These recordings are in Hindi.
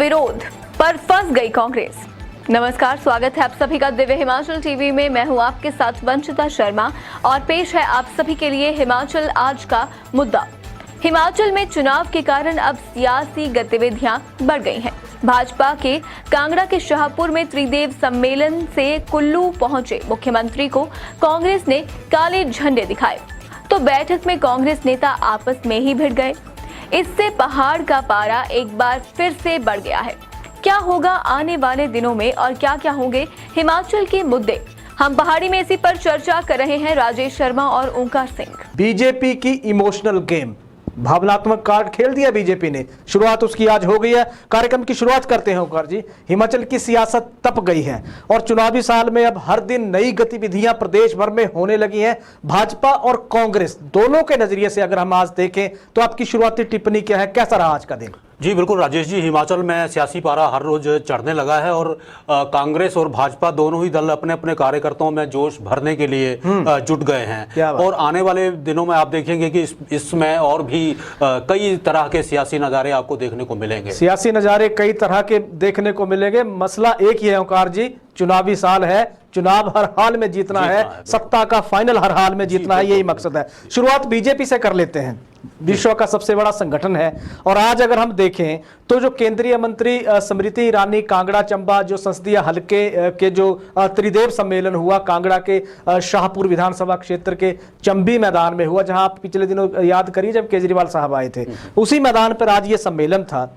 विरोध पर फंस गई कांग्रेस। नमस्कार, स्वागत है आप सभी का दिव्य हिमाचल टीवी में। मैं हूं आपके साथ वंशिता शर्मा और पेश है आप सभी के लिए हिमाचल आज का मुद्दा। हिमाचल में चुनाव के कारण अब सियासी गतिविधियां बढ़ गई हैं। भाजपा के कांगड़ा के शाहपुर में त्रिदेव सम्मेलन से कुल्लू पहुंचे मुख्यमंत्री को कांग्रेस ने काले झंडे दिखाए, तो बैठक में कांग्रेस नेता आपस में ही भिड़ गए। इससे पहाड़ का पारा एक बार फिर से बढ़ गया है। क्या होगा आने वाले दिनों में और क्या क्या होंगे हिमाचल के मुद्दे, हम पहाड़ी में इसी पर चर्चा कर रहे हैं राजेश शर्मा और ओंकार सिंह। बीजेपी की इमोशनल गेम, भावनात्मक कार्ड खेल दिया बीजेपी ने। शुरुआत उसकी आज हो गई है। कार्यक्रम की शुरुआत करते हैं ओंकार जी। हिमाचल की सियासत तप गई है और चुनावी साल में अब हर दिन नई गतिविधियां प्रदेश भर में होने लगी हैं। भाजपा और कांग्रेस दोनों के नजरिए से अगर हम आज देखें तो आपकी शुरुआती टिप्पणी क्या है, कैसा रहा आज का दिन? जी बिल्कुल राजेश जी, हिमाचल में सियासी पारा हर रोज चढ़ने लगा है और कांग्रेस और भाजपा दोनों ही दल अपने अपने कार्यकर्ताओं में जोश भरने के लिए जुट गए हैं। और आने वाले दिनों में आप देखेंगे कि इसमें और भी कई तरह के सियासी नज़ारे आपको देखने को मिलेंगे। सियासी नज़ारे कई तरह के देखने को मिलेंगे। मसला एक ही है ओंकार जी, चुनावी साल है, चुनाव हर हाल में जीतना है, सत्ता का फाइनल हर हाल में जीतना है, यही मकसद है। शुरुआत बीजेपी से कर लेते हैं। विश्व का सबसे बड़ा संगठन है और आज अगर हम देखें तो जो केंद्रीय मंत्री स्मृति ईरानी कांगड़ा चंबा जो संसदीय हलके के जो त्रिदेव सम्मेलन हुआ कांगड़ा के शाहपुर विधानसभा क्षेत्र के चंबी मैदान में हुआ, जहां आप पिछले दिनों याद करिए जब केजरीवाल साहब आए थे, उसी मैदान पर आज ये सम्मेलन था।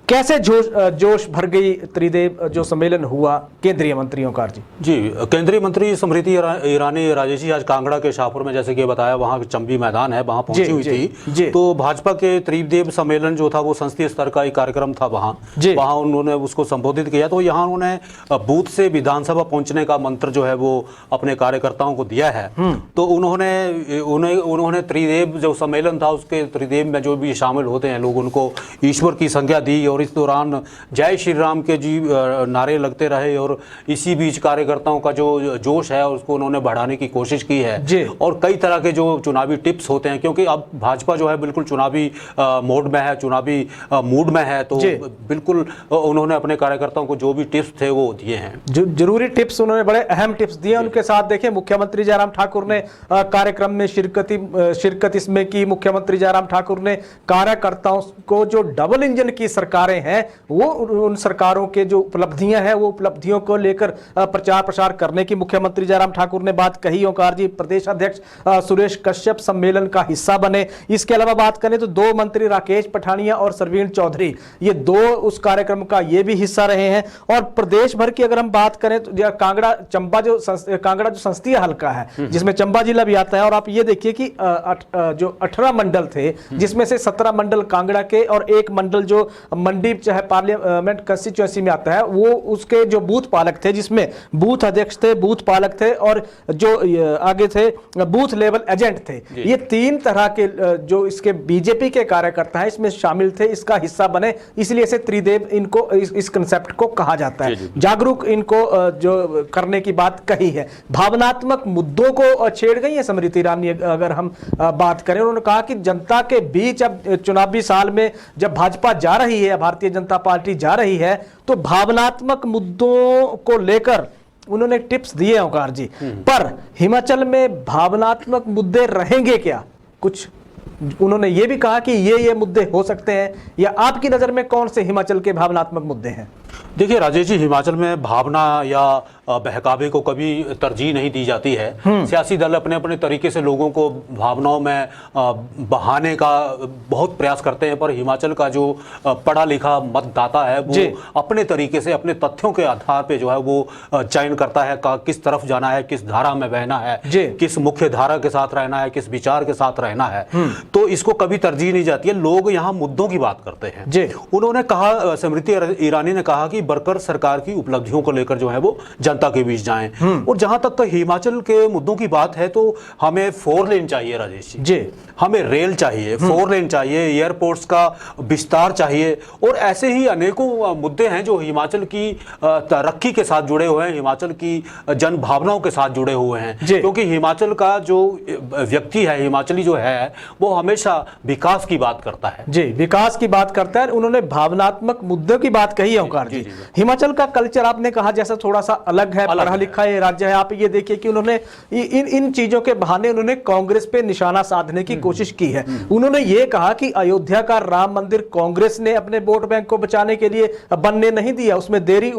कैसे जोश भर गई त्रिदेव जो सम्मेलन हुआ केंद्रीय मंत्रियों का? जी केंद्रीय मंत्री स्मृति ईरानी राजेश जी आज कांगड़ा के शाहपुर में, जैसे कि बताया, वहाँ चंबी मैदान है, वहाँ पहुंची हुई थी। तो भाजपा के त्रिदेव सम्मेलन जो था वो संसदीय स्तर का एक कार्यक्रम था, वहाँ उन्होंने उसको संबोधित किया। तो यहाँ उन्होंने बूथ से विधानसभा पहुंचने का मंत्र जो है वो अपने कार्यकर्ताओं को दिया है। तो उन्होंने त्रिदेव जो सम्मेलन था उसके त्रिदेव में जो भी शामिल होते हैं लोग, उनको ईश्वर की संज्ञा दी और इस दौरान जय श्री राम के जी नारे लगते रहे और इसी बीच कार्यकर्ताओं का जो जोश है उसको उन्होंने बढ़ाने की कोशिश की है। और कई तरह के जो चुनावी टिप्स होते हैं, क्योंकि अब भाजपा जो है बिल्कुल चुनावी मोड में है, चुनावी मूड में है, तो बिल्कुल उन्होंने अपने कार्यकर्ताओं को जो भी टिप्स थे वो दिए हैं। जरूरी टिप्स, उन्होंने बड़े अहम टिप्स दिए। उनके साथ देखें मुख्यमंत्री जयराम ठाकुर ने कार्यक्रम में शिरकत इसमें की। मुख्यमंत्री जयराम ठाकुर ने कार्यकर्ताओं को जो डबल इंजन की सरकारें हैं वो उन सरकारों के जो उपलब्धियां हैं वो उपलब्धियों को लेकर प्रचार प्रसार करने की मुख्यमंत्री जयराम ठाकुर ने बात कही। ओंकार जी, प्रदेश अध्यक्ष सुरेश कश्यप सम्मेलन का हिस्सा बने। इसके अलावा बात करें तो दो मंत्री राकेश पठानिया और सरवीण चौधरी, ये दो उस कार्यक्रम का ये भी हिस्सा रहे हैं। और प्रदेश भर की अगर हम बात करें तो कांगड़ा जो संसदीय हलका है जिसमें चंबा जिला भी आता है, और आप ये देखिए कि जो 18 मंडल थे जिसमें से 17 मंडल कांगड़ा के और एक मंडल जो मंडी चाहे पार्लियामेंट कंस्टिट्यूएंसी में आता है वो उसके जो बूथ पालक थे, जिसमें बूथ अध्यक्ष थे, बूथ पालक थे और जो आगे थे बूथ लेवल एजेंट थे। ये तीन तरह के जो इसके बीजेपी के कार्यकर्ता हैं इसमें शामिल थे, इसका हिस्सा बने। इसलिए से त्रिदेव इनको इस कंसेप्ट को कहा जाता है। जागरूक इनको जो करने की बात कही है। भावनात्मक मुद्दों को छेड़ गई है स्मृति ईरानी। अगर हम बात करें, उन्होंने कहा कि जनता के बीच अब चुनावी साल में जब भाजपा जा रही है, भारतीय जनता पार्टी जा रही है, तो भावनात्मक मुद्दों को लेकर उन्होंने टिप्स दिए ओंकार जी। पर हिमाचल में भावनात्मक मुद्दे रहेंगे क्या? कुछ उन्होंने ये भी कहा कि ये मुद्दे हो सकते हैं, या आपकी नजर में कौन से हिमाचल के भावनात्मक मुद्दे हैं? देखिए राजेश जी, हिमाचल में भावना या बहकावे को कभी तरजीह नहीं दी जाती है। सियासी दल अपने अपने तरीके से लोगों को भावनाओं में बहाने का बहुत प्रयास करते हैं, पर हिमाचल का जो पढ़ा लिखा मतदाता है वो अपने तरीके से अपने तथ्यों के आधार पे जो है वो चयन करता है किस तरफ जाना है, किस धारा में बहना है, किस मुख्य धारा के साथ रहना है, किस विचार के साथ रहना है। तो इसको कभी तरजीह नहीं जाती है। लोग यहाँ मुद्दों की बात करते हैं। उन्होंने कहा, स्मृति ईरानी ने कहा कहा कि वर्कर सरकार की उपलब्धियों को लेकर जो है वो जनता के बीच जाएं। और जहां तक हिमाचल के मुद्दों की बात है तो हमें 4 लेन चाहिए राजेश जी, हमें रेल चाहिए, 4 लेन चाहिए, एयरपोर्ट्स का विस्तार चाहिए, और ऐसे ही अनेकों मुद्दे हैं जो हिमाचल की तरक्की के साथ जुड़े हुए हैं, हिमाचल की जन भावनाओं के साथ जुड़े हुए हैं। क्योंकि हिमाचल का जो व्यक्ति है, हिमाचली जो है, वो हमेशा विकास की बात करता है जी, विकास की बात करता है। उन्होंने भावनात्मक मुद्दों की बात कही है ओंकार जी। हिमाचल का कल्चर आपने कहा जैसा थोड़ा सा अलग है, पढ़ा लिखा है राज्य है। आप ये देखिए कि उन्होंने इन चीजों के बहाने उन्होंने कांग्रेस पे निशाना साधने की कोशिश की है। उन्होंने ये कहा कि अयोध्या का राम मंदिर कांग्रेस ने अपने वोट बैंक को बचाने के लिए बनने नहीं दिया, उसमें देरी,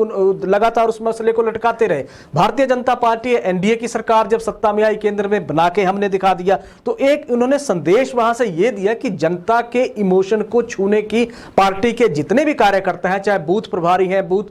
लगातार उस मसले को लटकाते रहे। भारतीय जनता पार्टी एनडीए की सरकार जब सत्ता में आई, केंद्र में बना के हमने दिखा दिया। तो एक उन्होंने संदेश वहां से यह दिया कि जनता के इमोशन को छूने की पार्टी के जितने भी कार्यकर्ता हैं, चाहे बूथ प्रभारी हैं, बूथ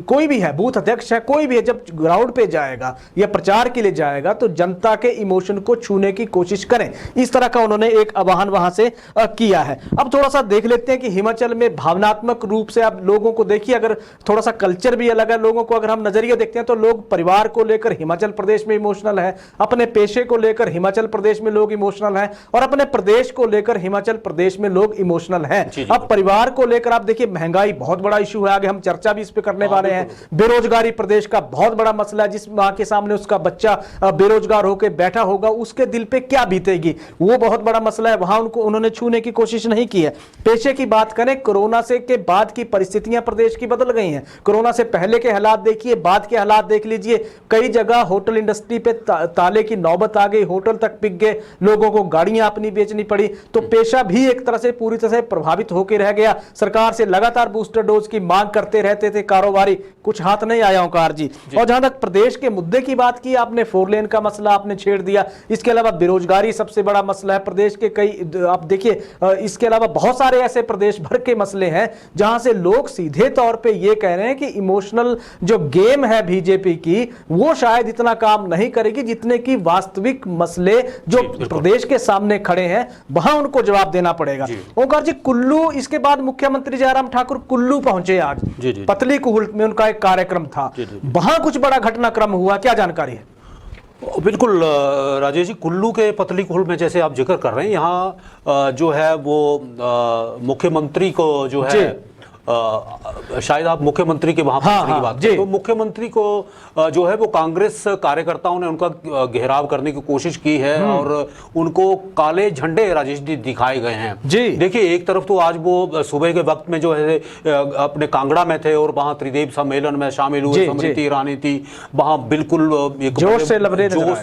कोई भी है, बूथ अध्यक्ष है, कोई भी है, जब ग्राउंड पे जाएगा या प्रचार के लिए जाएगा तो जनता के इमोशन को छूने की कोशिश करें। इस तरह का उन्होंने एक आह्वान वहां से किया है। अब थोड़ा सा देख लेते हैं कि हिमाचल में भावनात्मक रूप से आप लोगों को देखिए, अगर थोड़ा सा कल्चर भी अलग है लोगों को, अगर हम नजरिया देखते हैं तो लोग परिवार को लेकर हिमाचल प्रदेश में इमोशनल है, अपने पेशे को लेकर हिमाचल प्रदेश में लोग इमोशनल हैं, और अपने प्रदेश को लेकर हिमाचल प्रदेश में लोग इमोशनल हैं। अब परिवार को लेकर आप देखिए, महंगाई बहुत बड़ा इशू है, आगे हम चर्चा भी इस पे करने वाले हैं। बेरोजगारी प्रदेश का बहुत बड़ा मसला है, जिस मां के सामने उसका बच्चा बेरोजगार होकर बैठा होगा उसके दिल पे क्या बीतेगी, वो बहुत बड़ा मसला है। वहां उन्होंने छूने की कोशिश नहीं की है। पेशे की बात करें, कोरोना से के बाद की परिस्थितियां प्रदेश की बदल गई हैं। कोरोना से पहले के हालात देखिए, बाद के हालात देख लीजिए। कई जगह होटल इंडस्ट्री पे ताले की नौबत आ गई, होटल तक बिक गए, लोगों को गाड़ियां अपनी बेचनी पड़ी। तो पेशा भी एक तरह से पूरी तरह से प्रभावित होकर रह गया। सरकार से लगातार बूस्टर डोज की मांग करते रहते थे कारोबारी, कुछ हाथ नहीं आया ओंकार जी। और जहां तक प्रदेश के मुद्दे की बात की आपने, 4 लेन का मसला आपने छेड़ दिया। इसके अलावा बेरोजगारी सबसे बड़ा मसला है प्रदेश के। कई आप देखिए, इसके अलावा बहुत सारे ऐसे प्रदेश भर के मसले हैं जहां से लोग सीधे तौर पे ये कह रहे हैं कि इमोशनल जो गेम है बीजेपी की, वो शायद इतना काम नहीं करेगी जितने की वास्तविक मसले जो प्रदेश के सामने खड़े हैं वहां उनको जवाब देना पड़ेगा। ओंकार जी, कुल्लू, इसके बाद मुख्यमंत्री जयराम ठाकुर कुल्लू पहुंचे आज, पतली कुहल में उनका एक कार्यक्रम था, वहां कुछ बड़ा घटनाक्रम हुआ, क्या जानकारी है? बिल्कुल राजेश जी, कुल्लू के पतली कुहल में जैसे आप जिक्र कर रहे हैं, यहाँ जो है वो मुख्यमंत्री को जो है शायद आप मुख्यमंत्री के वहां पहुंचने की बात करें तो मुख्यमंत्री को जो है वो कांग्रेस कार्यकर्ताओं ने उनका घेराव करने की कोशिश की है और उनको काले झंडे राजेश जी दिखाए गए हैं जी। देखिए, एक तरफ तो आज वो सुबह के वक्त में जो है अपने कांगड़ा में थे और वहां त्रिदेव सम्मेलन में शामिल हुए, स्मृति ईरानी थी वहां, बिल्कुल जोश से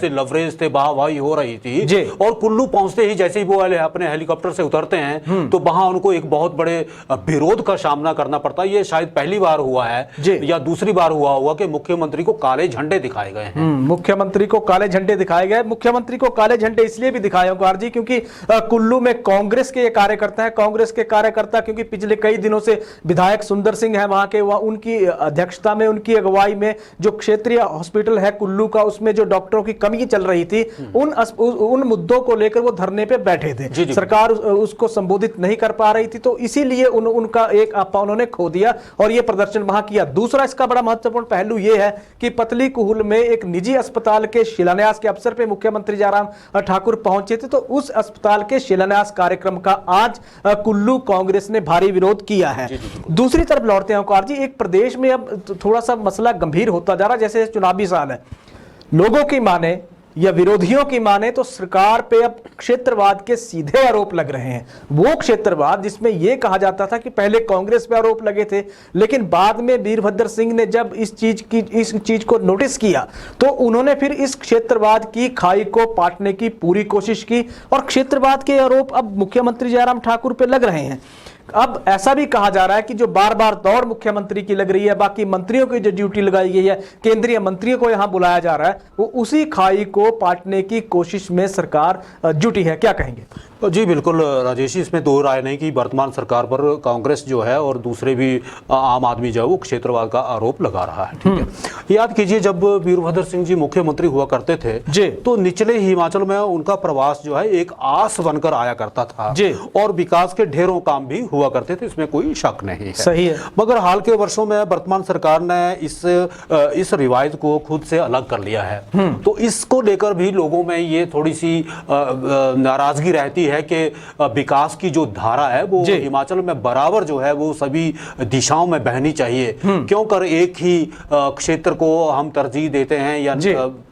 लवरेज थे, वाहवाही हो रही थी। और कुल्लू पहुंचते ही जैसे ही वो अपने हेलीकॉप्टर से उतरते हैं तो वहां उनको एक बहुत बड़े विरोध का सामना करना पड़ता है। ये शायद पहली बार हुआ है या दूसरी बार हुआ होगा कि मुख्यमंत्री को काले झंडे दिखाए गए हैं। मुख्यमंत्री को काले झंडे दिखाए गए। मुख्यमंत्री को काले झंडे इसलिए भी दिखाए ओंकार जी क्योंकि कुल्लू में कांग्रेस के कार्यकर्ता हैं, कांग्रेस के कार्यकर्ता, क्योंकि पिछले कई दिनों से विधायक सुंदर सिंह है वहां के, उनकी अध्यक्षता में, उनकी अगुवाई में जो क्षेत्रीय हॉस्पिटल है कुल्लू का, उसमें जो डॉक्टरों की कमी चल रही थी, उन मुद्दों को लेकर वो धरने पे बैठे थे। सरकार उसको संबोधित नहीं कर पा रही थी, तो इसीलिए उनका एक उन्होंने खो दिया और यह प्रदर्शन वहां किया। दूसरा इसका बड़ा महत्वपूर्ण पहलू यह है कि पतली कुहल में एक निजी अस्पताल के शिलान्यास के अवसर पर मुख्यमंत्री जयराम ठाकुर पहुंचे थे, तो उस अस्पताल के शिलान्यास कार्यक्रम का आज कुल्लू कांग्रेस ने भारी विरोध किया है। दूसरी तरफ लौटते हैं ओंकार जी, एक प्रदेश में अब थोड़ा सा मसला गंभीर होता जा रहा है, जैसे चुनावी साल है, लोगों की माने या विरोधियों की माने तो सरकार पे अब क्षेत्रवाद के सीधे आरोप लग रहे हैं। वो क्षेत्रवाद जिसमें यह कहा जाता था कि पहले कांग्रेस पे आरोप लगे थे, लेकिन बाद में वीरभद्र सिंह ने जब इस चीज को नोटिस किया तो उन्होंने फिर इस क्षेत्रवाद की खाई को पाटने की पूरी कोशिश की और क्षेत्रवाद के आरोप अब मुख्यमंत्री जयराम ठाकुर पे लग रहे हैं। अब ऐसा भी कहा जा रहा है कि जो बार बार दौड़ मुख्यमंत्री की लग रही है, बाकी मंत्रियों की जो ड्यूटी लगाई गई है, केंद्रीय मंत्रियों को यहां बुलाया जा रहा है, वो उसी खाई को पाटने की कोशिश में सरकार जुटी है। क्या कहेंगे? जी बिल्कुल राजेश जी, इसमें दो राय नहीं कि वर्तमान सरकार पर कांग्रेस जो है और दूसरे भी आम आदमी जो है वो क्षेत्रवाद का आरोप लगा रहा है। ठीक है, याद कीजिए जब वीरभद्र सिंह जी मुख्यमंत्री हुआ करते थे जी, तो निचले हिमाचल में उनका प्रवास जो है एक आस बनकर आया करता था जी, और विकास के ढेरों काम भी हुआ करते थे, इसमें कोई शक नहीं है। सही है। मगर हाल के वर्षों में वर्तमान सरकार ने इस रिवायत को खुद से अलग कर लिया है, तो इसको लेकर भी लोगों में ये थोड़ी सी नाराजगी रहती है कि विकास की जो धारा है वो हिमाचल में बराबर जो है वो सभी दिशाओं में बहनी चाहिए। क्यों कर एक ही क्षेत्र को हम तरजीह देते हैं, या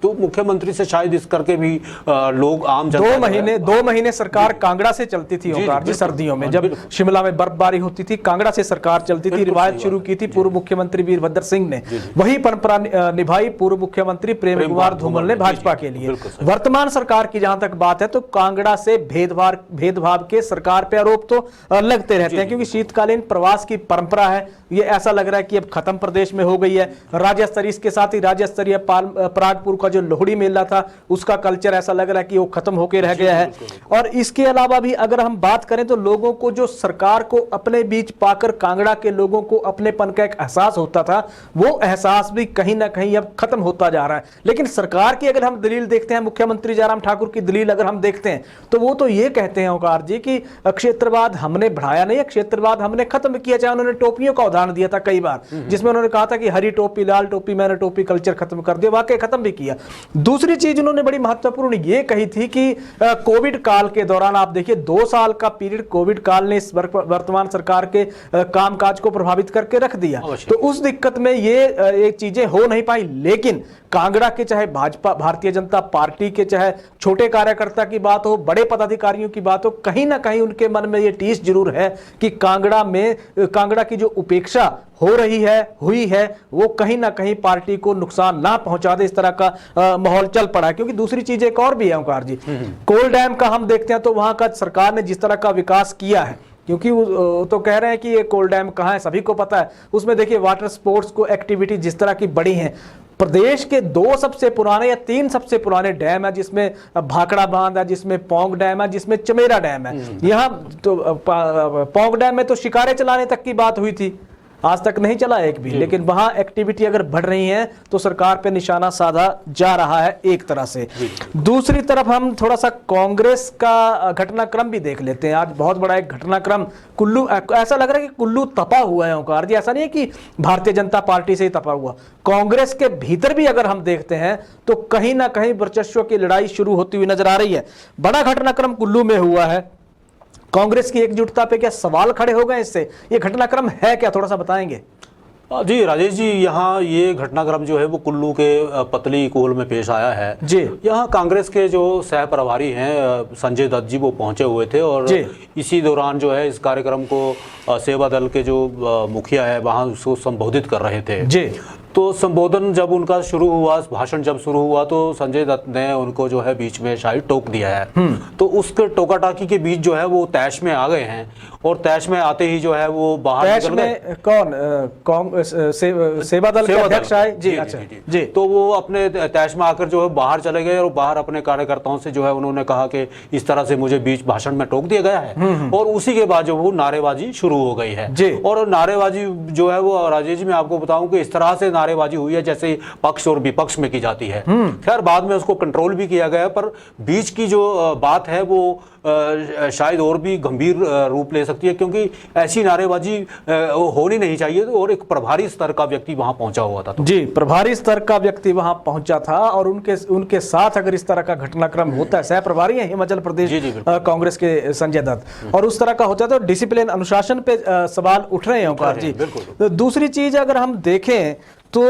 तो मुख्यमंत्री से शायद इस करके भी लोग आम जनता 2 महीने सरकार कांगड़ा से चलती थी ओंकार जी, सर्दियों में जब शिमला में बर्फबारी होती थी कांगड़ा से सरकार चलती थी। रिवायत शुरू की थी पूर्व मुख्यमंत्री वीरभद्र सिंह ने, वही परंपरा निभाई पूर्व मुख्यमंत्री प्रेम कुमार धूमल ने भाजपा के लिए। वर्तमान सरकार की जहां तक बात है तो कांगड़ा से भेदभाव के सरकार पे आरोप तो लगते रहते हैं, क्योंकि शीतकालीन प्रवास की परंपरा है, ये ऐसा लग रहा है कि अब खत्म प्रदेश में हो गई है। राज्य स्तरीय, इसके साथ ही राज्य स्तरीय परागपुर का जो लोहड़ी मेला था उसका कल्चर ऐसा लग रहा है कि वो खत्म होकर रह गया है। और इसके अलावा भी अगर हम बात करें तो लोगों को जो सरकार को अपने बीच पाकर कांगड़ा के लोगों को अपनेपन का एक एहसास होता था, वो एहसास भी कहीं ना कहीं अब खत्म होता जा रहा है। लेकिन सरकार की अगर हम दलील देखते हैं, मुख्यमंत्री जयराम ठाकुर की दलील अगर हम देखते हैं तो वो तो ये कहते हैं ओंकार जी कि क्षेत्रवाद हमने बढ़ाया नहीं है, क्षेत्रवाद हमने खत्म किया। चाहे उन्होंने टोपियों का उदाहरण दिया था कई बार, जिसमें उन्होंने कहा था कि हरी टोपी लाल टोपी मैंने टोपी कल्चर खत्म कर दिया, वाकई खत्म भी किया। दूसरी चीज उन्होंने बड़ी महत्वपूर्ण ये कही थी कि कोविड काल के दौरान आप देखिए 2 साल का पीरियड कोविड काल ने इस वर्तमान सरकार के कामकाज को प्रभावित करके रख दिया, तो उस दिक्कत में ये चीजें हो नहीं पाई। लेकिन कांगड़ा के चाहे भाजपा भारतीय जनता पार्टी के चाहे छोटे कार्यकर्ता की बात हो, बड़े पदाधिकारियों की बात हो, कहीं ना कहीं उनके मन में ये टीस जरूर है कि कांगड़ा की जो उपेक्षा हो रही है हुई है वो कहीं ना कहीं पार्टी को नुकसान ना पहुंचा दे, इस तरह का माहौल चल पड़ा है। क्योंकि दूसरी चीज एक और भी है ओंकार जी, कोल डैम का हम देखते हैं तो वहां का सरकार ने जिस तरह का विकास किया है, क्योंकि वो तो कह रहे हैं कि ये कोल डैम कहाँ है सभी को पता है, उसमें देखिए वाटर स्पोर्ट्स को एक्टिविटी जिस तरह की बड़ी हैं। प्रदेश के 2 सबसे पुराने या 3 सबसे पुराने डैम है, जिसमें भाखड़ा बांध है, जिसमें पौंग डैम है, जिसमें चमेरा डैम है। यहाँ तो पौंग डैम में तो शिकारे चलाने तक की बात हुई थी, आज तक नहीं चला एक भी। लेकिन वहां एक्टिविटी अगर बढ़ रही है तो सरकार पे निशाना साधा जा रहा है एक तरह से। दूसरी तरफ हम थोड़ा सा कांग्रेस का घटनाक्रम भी देख लेते हैं। आज बहुत बड़ा एक घटनाक्रम कुल्लू, ऐसा लग रहा है कि कुल्लू तपा हुआ है ओंकार जी, ऐसा नहीं है कि भारतीय जनता पार्टी से ही तपा हुआ, कांग्रेस के भीतर भी अगर हम देखते हैं तो कहीं ना कहीं वर्चस्व की लड़ाई शुरू होती हुई नजर आ रही है। बड़ा घटनाक्रम कुल्लू में हुआ है, कांग्रेस की एकजुटता पे क्या सवाल खड़े हो गए इससे? ये घटनाक्रम है क्या, थोड़ा सा बताएंगे? जी राजेश जी, यहाँ ये घटनाक्रम जो है वो कुल्लू के पतली कोल में पेश आया है जी। यहाँ कांग्रेस के जो सह प्रभारी हैं संजय दत्त जी वो पहुंचे हुए थे और इसी दौरान जो है इस कार्यक्रम को सेवा दल के जो मुखिया है वहाँ उसको संबोधित कर रहे थे जी। तो संबोधन जब उनका शुरू हुआ, भाषण जब शुरू हुआ तो संजय दत्त ने उनको जो है बीच में शायद टोक दिया है। तो उसके टोका टाकी के बीच जो है वो तैश में आ गए हैं और तैश में आते ही जो है वो बाहर निकल गए। कौन सेवा दल के अध्यक्ष आए जी, अच्छा जी। तो वो अपने तैश में आकर जो है बाहर चले गए और बाहर अपने कार्यकर्ताओं से जो है उन्होंने कहा कि इस तरह से मुझे बीच भाषण में टोक दिया गया है। और उसी के बाद जो वो नारेबाजी शुरू हो गई है और नारेबाजी जो है वो राजेश जी मैं आपको बताऊं कि इस तरह से नारेबाजी हुई है जैसे पक्ष और विपक्ष में की जाती है। खैर बाद में उसको कंट्रोल भी किया गया, पर बीच की जो बात है वो शायद और भी गंभीर रूप ले सकती है, क्योंकि ऐसी नारेबाजी होनी नहीं चाहिए। और एक प्रभारी स्तर का व्यक्ति वहां पहुंचा हुआ था। तो जी, प्रभारी स्तर का व्यक्ति वहां पहुंचा था और उनके साथ अगर इस तरह का घटनाक्रम होता है, सह प्रभारी है हिमाचल प्रदेश कांग्रेस के संजय दत्त, और उस तरह का होता है तो डिसिप्लिन अनुशासन पे सवाल उठ रहे हैं ओंकार जी। दूसरी चीज अगर हम देखें तो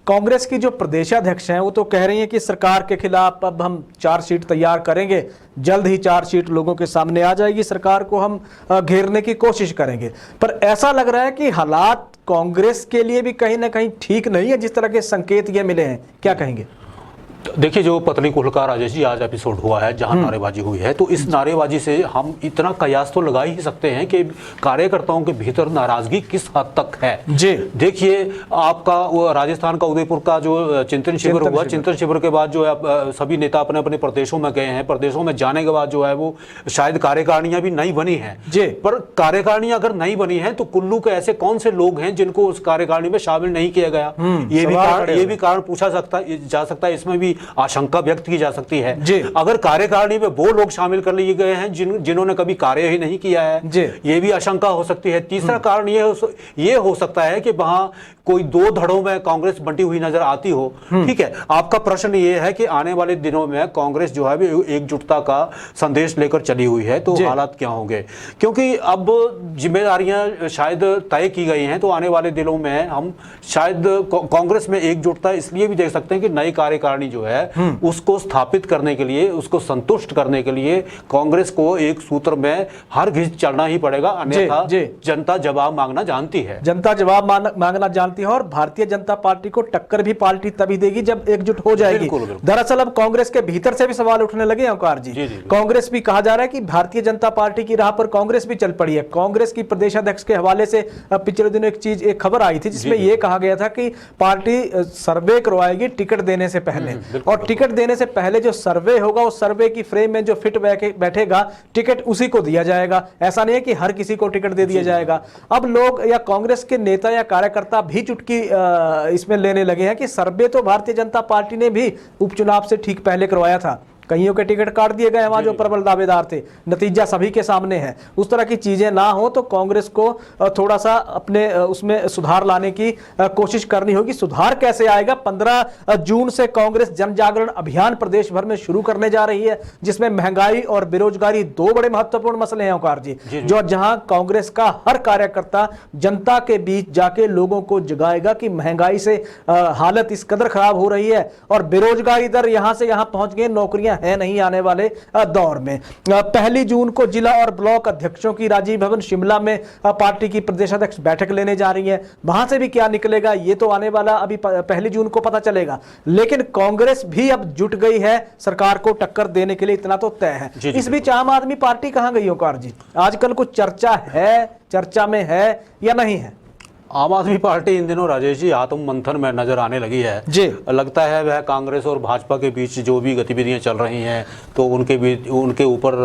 कांग्रेस की जो प्रदेशाध्यक्ष हैं वो तो कह रही हैं कि सरकार के खिलाफ अब हम चार्जशीट तैयार करेंगे, जल्द ही चार्जशीट लोगों के सामने आ जाएगी, सरकार को हम घेरने की कोशिश करेंगे। पर ऐसा लग रहा है कि हालात कांग्रेस के लिए भी कहीं ना कहीं ठीक नहीं है, जिस तरह के संकेत ये मिले हैं, क्या कहेंगे? देखिए, जो पतली कुल का राजेश जी आज एपिसोड हुआ है जहां नारेबाजी हुई है, तो इस नारेबाजी से हम इतना कयास तो लगा ही सकते हैं कि कार्यकर्ताओं के भीतर नाराजगी किस हद तक है। जी देखिए, आपका वो राजस्थान का उदयपुर का जो चिंतन शिविर हुआ, चिंतन शिविर के बाद जो है सभी नेता अपने अपने प्रदेशों में गए हैं। प्रदेशों में जाने के बाद जो है वो शायद कार्यकारिणियां भी नई बनी हैं जी, पर कार्यकारिणियां अगर नई बनी हैं तो कुल्लू के ऐसे कौन से लोग हैं जिनको उस कार्यकारिणी में शामिल नहीं किया गया? ये भी कारण पूछा जा सकता है, इसमें भी आशंका व्यक्त की जा सकती है। अगर कार्यकारिणी में वो लोग शामिल कर लिए गए हैं जिन्होंने कभी कार्य ही नहीं किया है, ये भी आशंका हो सकती है। तीसरा कारण ये हो सकता है कि वहां कोई दो धड़ों में कांग्रेस बंटी हुई नजर आती हो। ठीक है, आपका प्रश्न ये है कि आने वाले दिनों में कांग्रेस जो है एकजुटता का संदेश लेकर चली हुई है, तो हालात क्या होंगे? क्योंकि अब जिम्मेदारियां शायद तय की गई हैं, तो आने वाले दिनों में हम शायद कांग्रेस में एकजुटता इसलिए भी देख सकते हैं कि नई कार्यकारिणी जो है उसको स्थापित करने के लिए, उसको संतुष्ट करने के लिए कांग्रेस को एक सूत्र में हर घिस चलना ही पड़ेगा, अन्यथा जनता जवाब मांगना जानती है। जनता जवाब मांगना जानती है और भारतीय जनता पार्टी को टक्कर भी पार्टी तभी देगी जब एकजुट हो जाएगी। दरअसल अब कांग्रेस के भीतर से भी सवाल उठने लगे हैं ओंकार जी। कांग्रेस भी कहा जा रहा है कि भारतीय जनता पार्टी की राह पर कांग्रेस भी चल पड़ी है। कांग्रेस की प्रदेश अध्यक्ष के हवाले से पिछले दिनों एक खबर आई थी जिसमें यह कहा गया था कि पार्टी सर्वे करवाएगी टिकट देने से पहले, और टिकट देने से पहले जो सर्वे होगा उस सर्वे की फ्रेम में जो फिट बैठेगा टिकट उसी को दिया जाएगा। ऐसा नहीं है कि हर किसी को टिकट दे दिया जाएगा। अब लोग या कांग्रेस के नेता या कार्यकर्ता भी चुटकी इसमें लेने लगे हैं कि सर्वे तो भारतीय जनता पार्टी ने भी उपचुनाव से ठीक पहले करवाया था, कईयों के टिकट काट दिए गए वहां जो प्रबल दावेदार थे, नतीजा सभी के सामने है। उस तरह की चीजें ना हो तो कांग्रेस को थोड़ा सा अपने उसमें सुधार लाने की कोशिश करनी होगी। सुधार कैसे आएगा? 15 जून से कांग्रेस जन जागरण अभियान प्रदेश भर में शुरू करने जा रही है, जिसमें महंगाई और बेरोजगारी दो बड़े महत्वपूर्ण मसले हैं ओंकार जी, जो जहां कांग्रेस का हर कार्यकर्ता जनता के बीच जाके लोगों को जगाएगा कि महंगाई से हालत इस कदर खराब हो रही है और बेरोजगारी दर यहां से यहां पहुंच गए, नौकरियां है नहीं आने वाले दौर में। 1 जून को जिला और ब्लॉक अध्यक्षों की राजीव भवन शिमला में पार्टी की प्रदेश अध्यक्ष बैठक लेने जा रही है। वहां से भी क्या निकलेगा ये तो आने वाला अभी 1 जून को पता चलेगा, लेकिन कांग्रेस भी अब जुट गई है सरकार को टक्कर देने के लिए, इतना तो तय है। इस बीच आम आदमी पार्टी कहां गई ओंकार जी? आजकल कुछ चर्चा में है या नहीं है? आम आदमी पार्टी इन दिनों राजेश जी आत्म मंथन में नजर आने लगी है जी। लगता है वह कांग्रेस और भाजपा के बीच जो भी गतिविधियां चल रही हैं तो उनके ऊपर,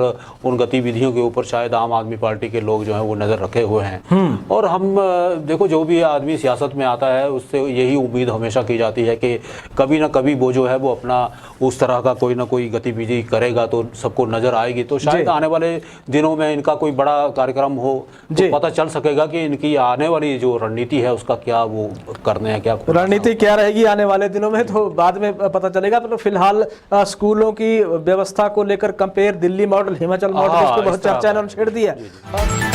उन गतिविधियों के ऊपर शायद आम आदमी पार्टी के लोग जो हैं वो नजर रखे हुए हैं। और हम देखो, जो भी आदमी सियासत में आता है उससे यही उम्मीद हमेशा की जाती है कि कभी ना कभी वो जो है वो अपना उस तरह का कोई ना कोई गतिविधि करेगा तो सबको नजर आएगी। तो शायद आने वाले दिनों में इनका कोई बड़ा कार्यक्रम हो तो पता चल सकेगा कि इनकी आने वाली जो रणनीति है उसका क्या वो करने हैं, क्या रणनीति क्या रहेगी आने वाले दिनों में तो बाद में पता चलेगा। तो फिलहाल स्कूलों की व्यवस्था को लेकर compare Delhi model Himachal model, इसको बहुत चर्चा इन्होंने छेड़ दी है।